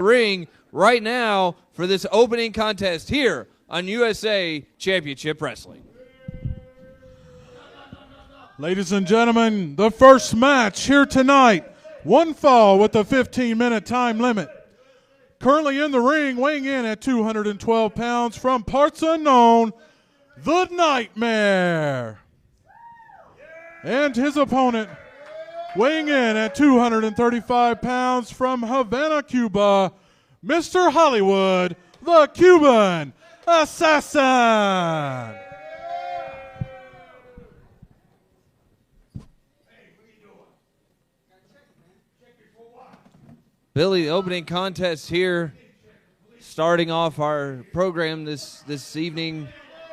ring right now for this opening contest here on USA Championship Wrestling. Ladies and gentlemen, the first match here tonight, one fall with a 15-minute time limit. Currently in the ring, weighing in at 212 pounds from parts unknown, The Nightmare. And his opponent, weighing in at 235 pounds from Havana, Cuba, Mr. Hollywood, the Cuban Assassin. Billy, the opening contest here, starting off our program this evening.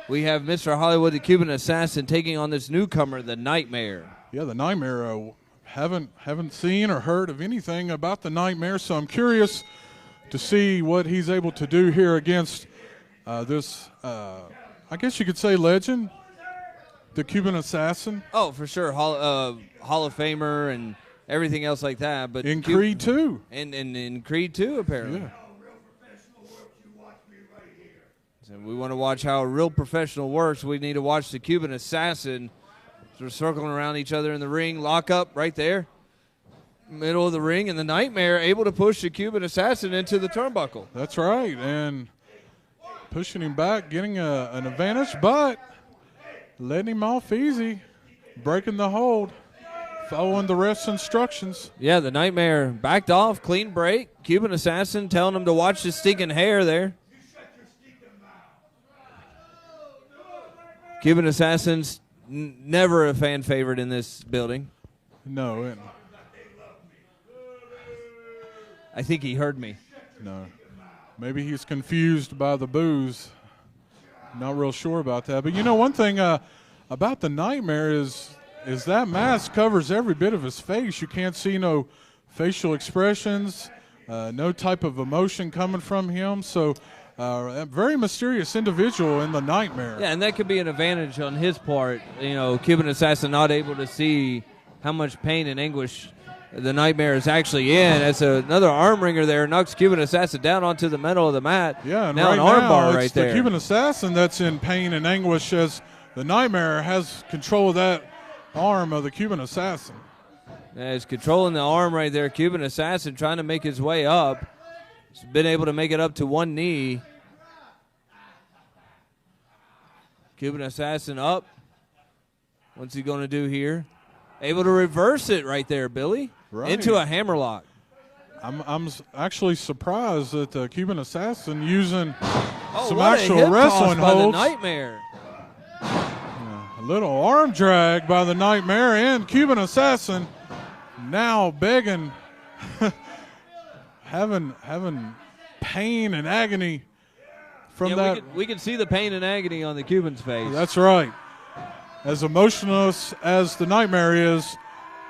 We have Mr. Hollywood, the Cuban Assassin, taking on this newcomer, the Nightmare. Yeah, the Nightmare. Haven't seen or heard of anything about the Nightmare, so I'm curious to see what he's able to do here against this, I guess you could say, legend, the Cuban Assassin. Oh, for sure, Hall of Famer and everything else like that. But in Creed 2. And in Creed 2, apparently. Yeah. So we want to watch how a real professional works. We need to watch the Cuban Assassin. So we're circling around each other in the ring. Lock up right there. Middle of the ring. And the Nightmare able to push the Cuban Assassin into the turnbuckle. That's right. And pushing him back, getting an advantage, but letting him off easy. Breaking the hold. Following the ref's instructions. Yeah, the Nightmare backed off, clean break. Cuban Assassin telling him to watch his stinking hair there. Cuban Assassin's never a fan favorite in this building. No. I think he heard me. No. Maybe he's confused by the booze. Not real sure about that. But you know, one thing about the Nightmare is that mask covers every bit of his face. You can't see no facial expressions, no type of emotion coming from him. So a very mysterious individual in the Nightmare. Yeah, and that could be an advantage on his part. You know, Cuban Assassin not able to see how much pain and anguish the Nightmare is actually in. As another arm wringer there knocks Cuban Assassin down onto the middle of the mat. Yeah, and now right an arm bar it's right there. The Cuban Assassin that's in pain and anguish as the Nightmare has control of that arm of the Cuban Assassin. Yeah, he's controlling the arm right there. Cuban Assassin trying to make his way up. He's been able to make it up to one knee. Cuban Assassin up. What's he going to do here? Able to reverse it right there, Billy. Right. Into a hammerlock. I'm actually surprised that the Cuban Assassin using some what actual a hip wrestling toss by the holds. Nightmare. A little arm drag by the Nightmare, and Cuban Assassin now begging, having pain and agony from that. We can see the pain and agony on the Cuban's face. That's right. As emotionless as the Nightmare is,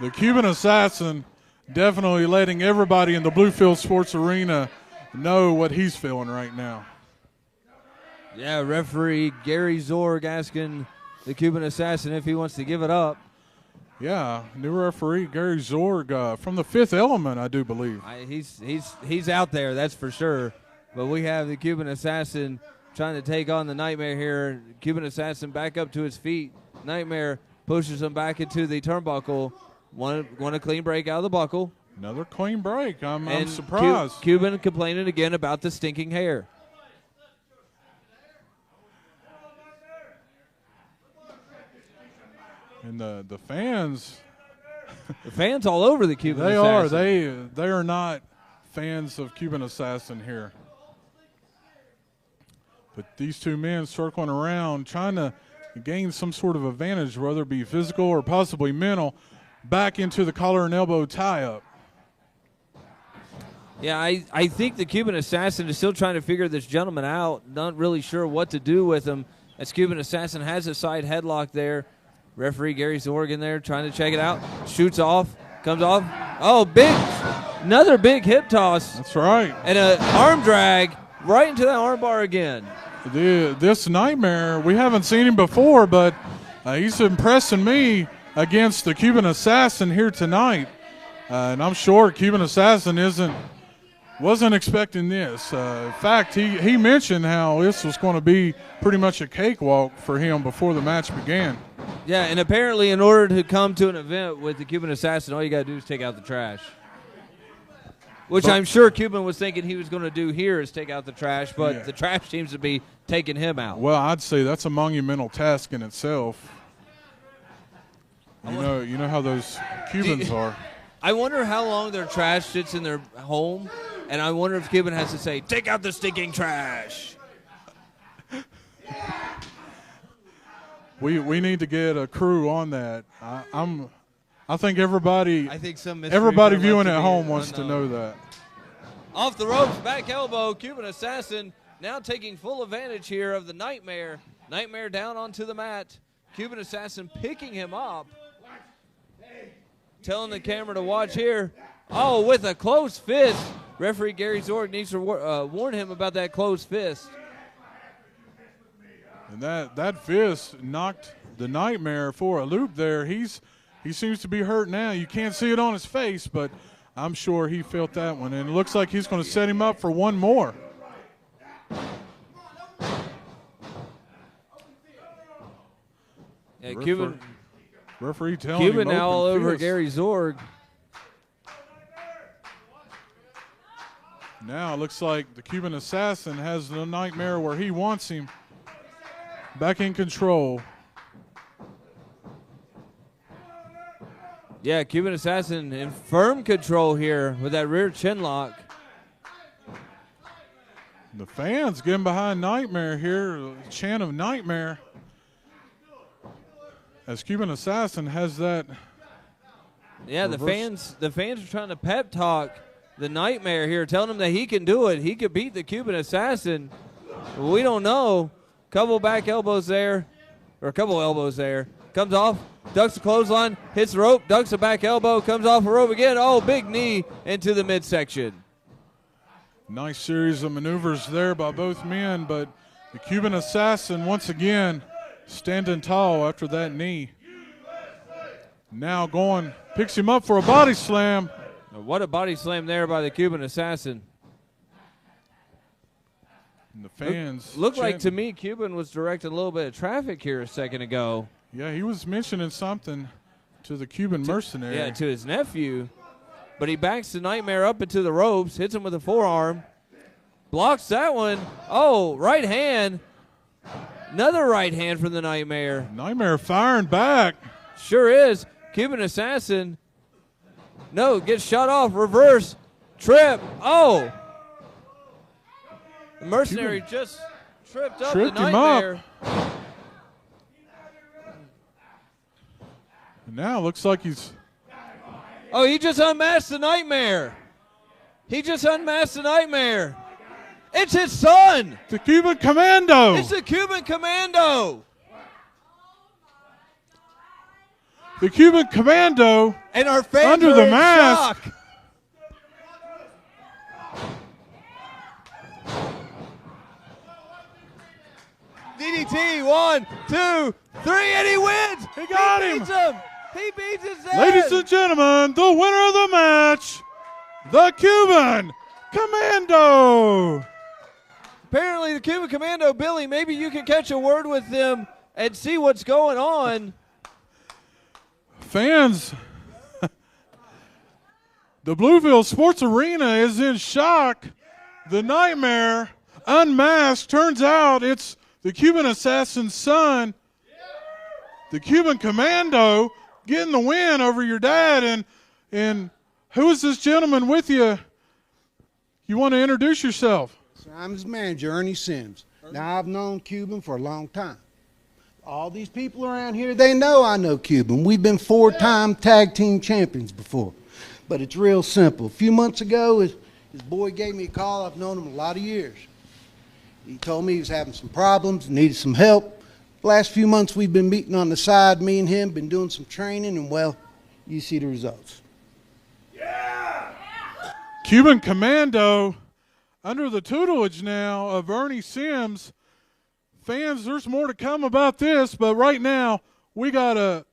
the Cuban Assassin definitely letting everybody in the Bluefield Sports Arena know what he's feeling right now. Yeah, referee Gary Zorg asking the Cuban Assassin if he wants to give it up. Yeah, new referee Gary Zorg from the Fifth Element, I do believe. He's out there, that's for sure. But we have the Cuban Assassin trying to take on the Nightmare here. Cuban Assassin back up to his feet. Nightmare pushes him back into the turnbuckle. Want a clean break out of the buckle. Another clean break. I'm surprised. Cuban complaining again about the stinking hair. And the fans. The fans all over the Cuban Assassin. They are not fans of Cuban Assassin here. But these two men circling around, trying to gain some sort of advantage, whether it be physical or possibly mental, back into the collar and elbow tie-up. Yeah, I think the Cuban Assassin is still trying to figure this gentleman out, not really sure what to do with him. As Cuban Assassin has a side headlock there. Referee Gary Zorg in there trying to check it out. Shoots off, comes off. Oh, another big hip toss. That's right. And an arm drag right into that arm bar again. This Nightmare, we haven't seen him before, but he's impressing me against the Cuban Assassin here tonight. And I'm sure Cuban Assassin isn't Wasn't expecting this. In fact, he mentioned how this was going to be pretty much a cakewalk for him before the match began. Yeah, and apparently in order to come to an event with the Cuban Assassin, all you got to do is take out the trash. Which I'm sure Cuban was thinking he was going to do here is take out the trash, but the trash seems to be taking him out. Well, I'd say that's a monumental task in itself. You know how those Cubans are. I wonder how long their trash sits in their home, and I wonder if Cuban has to say, take out the stinking trash. We need to get a crew on that. I think everybody viewing at home wants to know that. Off the ropes, back elbow, Cuban Assassin now taking full advantage here of the Nightmare. Nightmare down onto the mat. Cuban Assassin picking him up. Telling the camera to watch here. Oh, with a closed fist. Referee Gary Zorg needs to warn him about that closed fist. And that fist knocked the Nightmare for a loop there. He seems to be hurt now. You can't see it on his face, but I'm sure he felt that one. And it looks like he's going to set him up for one more. Yeah, Cuban. Referee telling him Cuban now all over fist. Gary Zorg. Now it looks like the Cuban Assassin has the Nightmare where he wants him. Back in control. Yeah, Cuban Assassin in firm control here with that rear chin lock. The fans getting behind Nightmare here. Chant of Nightmare. As Cuban Assassin has that. Yeah, the fans are trying to pep talk the Nightmare here, telling him that he can do it. He could beat the Cuban Assassin. We don't know. Couple back elbows there, or a couple elbows there. Comes off, ducks the clothesline, hits the rope, ducks the back elbow, comes off the rope again. Oh, big knee into the midsection. Nice series of maneuvers there by both men, but the Cuban Assassin once again standing tall after that knee. Now going, picks him up for a body slam. What a body slam there by the Cuban Assassin. And the fans looked like to me Cuban was directing a little bit of traffic here a second ago. Yeah, he was mentioning something to the Cuban mercenary. Yeah, to his nephew. But he backs the Nightmare up into the ropes, hits him with a forearm, blocks that one. Oh, right hand. Another right hand from the Nightmare. Nightmare firing back. Sure is. Cuban Assassin. No, gets shot off. Reverse. Trip. Oh. The mercenary just tripped up the Nightmare. Now looks like he's. Oh, he just unmasked the Nightmare. He just unmasked the Nightmare. It's his son. The Cuban Commando. It's the Cuban Commando. The Cuban Commando. And our fans under are the in mask. shock. DDT, 1, 2, 3, and he wins. He got him. Beats him. He beats his dad. Ladies and gentlemen, the winner of the match, the Cuban Commando. Apparently, the Cuban Commando, Billy, maybe you can catch a word with them and see what's going on. Fans, the Bluefield Sports Arena is in shock. The Nightmare unmasked. Turns out it's the Cuban Assassin's son, the Cuban Commando, getting the win over your dad. And who is this gentleman with you? You want to introduce yourself? I'm his manager, Ernie Sims. Now, I've known Cuban for a long time. All these people around here, they know I know Cuban. We've been 4-time tag team champions before. But it's real simple. A few months ago, his boy gave me a call. I've known him a lot of years. He told me he was having some problems, needed some help. The last few months we've been meeting on the side, me and him, been doing some training, and well, you see the results. Yeah! Cuban Commando under the tutelage now of Ernie Sims. Fans, there's more to come about this, but right now we got a